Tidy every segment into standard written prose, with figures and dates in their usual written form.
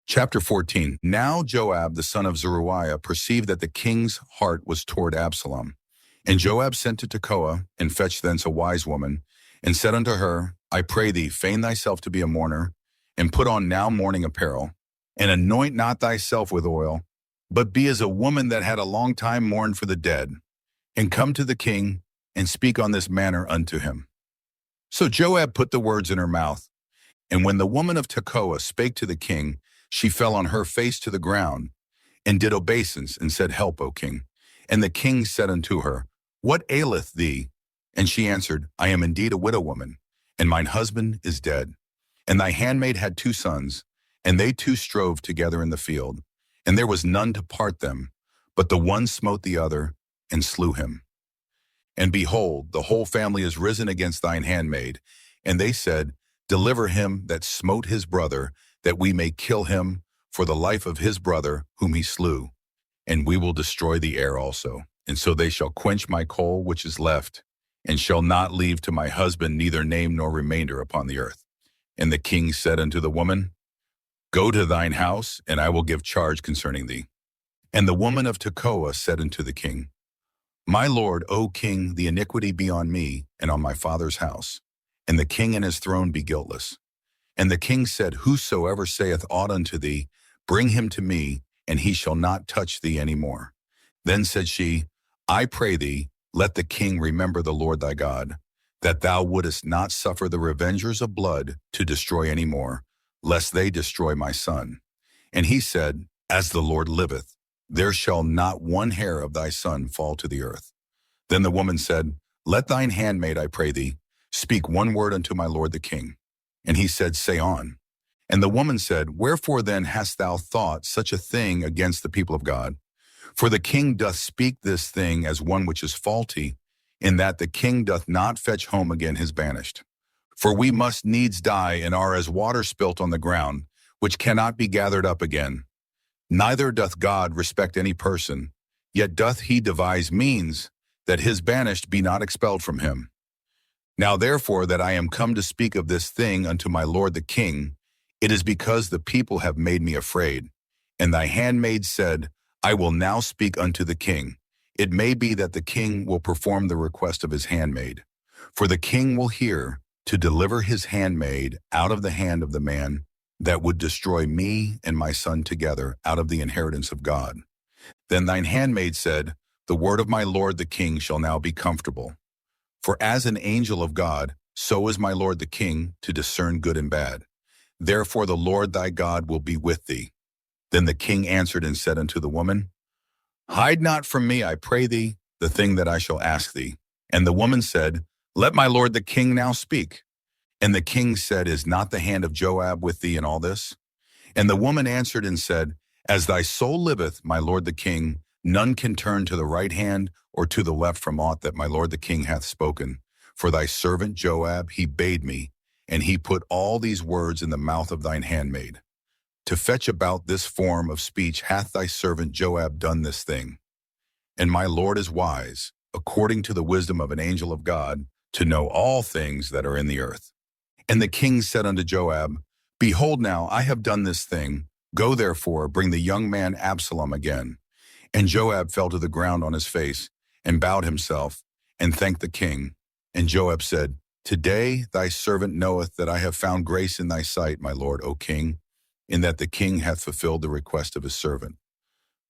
Chapter 14. Now Joab the son of Zeruiah perceived that the king's heart was toward Absalom. And Joab sent to Tekoa, and fetched thence a wise woman, and said unto her, I pray thee, feign thyself to be a mourner, and put on now mourning apparel, and anoint not thyself with oil, but be as a woman that had a long time mourned for the dead, and come to the king, and speak on this manner unto him. So Joab put the words in her mouth, and when the woman of Tekoa spake to the king, she fell on her face to the ground, and did obeisance, and said, Help, O king. And the king said unto her, What aileth thee? And she answered, I am indeed a widow woman, and mine husband is dead. And thy handmaid had 2 sons, and they 2 strove together in the field, and there was none to part them, but the one smote the other, and slew him. And behold, the whole family is risen against thine handmaid. And they said, Deliver him that smote his brother, that we may kill him for the life of his brother whom he slew. And we will destroy the heir also. And so they shall quench my coal which is left, and shall not leave to my husband neither name nor remainder upon the earth. And the king said unto the woman, Go to thine house, and I will give charge concerning thee. And the woman of Tekoa said unto the king, My lord, O king, the iniquity be on me, and on my father's house, and the king and his throne be guiltless. And the king said, Whosoever saith aught unto thee, bring him to me, and he shall not touch thee any more. Then said she, I pray thee, let the king remember the Lord thy God, that thou wouldest not suffer the revengers of blood to destroy any more, lest they destroy my son. And he said, As the Lord liveth, there shall not one hair of thy son fall to the earth. Then the woman said, Let thine handmaid, I pray thee, speak one word unto my lord the king. And he said, Say on. And the woman said, Wherefore then hast thou thought such a thing against the people of God? For the king doth speak this thing as one which is faulty, in that the king doth not fetch home again his banished. For we must needs die, and are as water spilt on the ground, which cannot be gathered up again. Neither doth God respect any person, yet doth he devise means that his banished be not expelled from him. Now therefore that I am come to speak of this thing unto my lord the king, it is because the people have made me afraid. And thy handmaid said, I will now speak unto the king. It may be that the king will perform the request of his handmaid. For the king will hear to deliver his handmaid out of the hand of the man that would destroy me and my son together out of the inheritance of God. Then thine handmaid said, The word of my lord the king shall now be comfortable. For as an angel of God, so is my lord the king to discern good and bad. Therefore the Lord thy God will be with thee. Then the king answered and said unto the woman, Hide not from me, I pray thee, the thing that I shall ask thee. And the woman said, Let my lord the king now speak. And the king said, Is not the hand of Joab with thee in all this? And the woman answered and said, As thy soul liveth, my lord the king, none can turn to the right hand or to the left from aught that my lord the king hath spoken. For thy servant Joab, he bade me, and he put all these words in the mouth of thine handmaid. To fetch about this form of speech hath thy servant Joab done this thing. And my lord is wise, according to the wisdom of an angel of God, to know all things that are in the earth. And the king said unto Joab, Behold now, I have done this thing. Go therefore, bring the young man Absalom again. And Joab fell to the ground on his face, and bowed himself, and thanked the king. And Joab said, Today thy servant knoweth that I have found grace in thy sight, my lord, O king, in that the king hath fulfilled the request of his servant.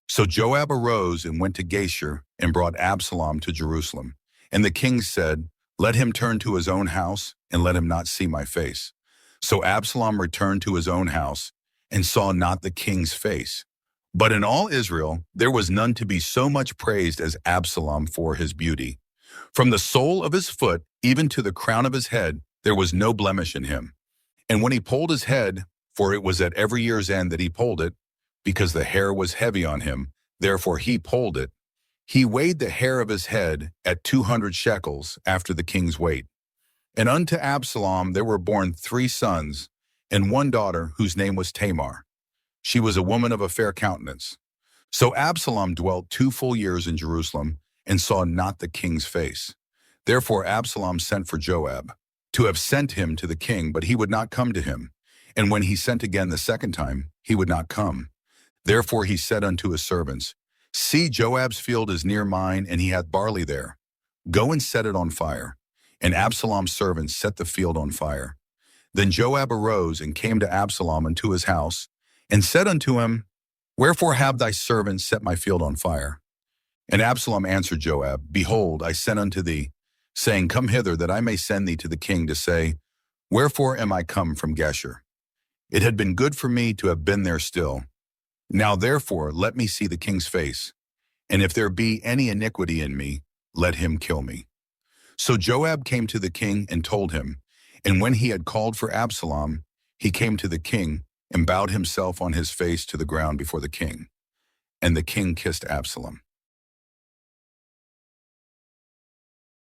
So Joab arose and went to Geshur, and brought Absalom to Jerusalem. And the king said, Let him turn to his own house, and let him not see my face. So Absalom returned to his own house, and saw not the king's face. But in all Israel there was none to be so much praised as Absalom for his beauty. From the sole of his foot even to the crown of his head there was no blemish in him. And when he polled his head, for it was at every year's end that he polled it, because the hair was heavy on him, therefore he polled it, he weighed the hair of his head at 200 shekels after the king's weight. And unto Absalom there were born 3 sons, and 1 daughter whose name was Tamar. She was a woman of a fair countenance. So Absalom dwelt 2 full years in Jerusalem, and saw not the king's face. Therefore Absalom sent for Joab, to have sent him to the king, but he would not come to him. And when he sent again the second time, he would not come. Therefore he said unto his servants, See, Joab's field is near mine, and he hath barley there. Go and set it on fire. And Absalom's servants set the field on fire. Then Joab arose and came to Absalom unto his house, and said unto him, Wherefore have thy servants set my field on fire? And Absalom answered Joab, Behold, I sent unto thee, saying, Come hither, that I may send thee to the king to say, Wherefore am I come from Geshur? It had been good for me to have been there still. Now therefore let me see the king's face, and if there be any iniquity in me, let him kill me. So Joab came to the king and told him, and when he had called for Absalom, he came to the king and bowed himself on his face to the ground before the king. And the king kissed Absalom.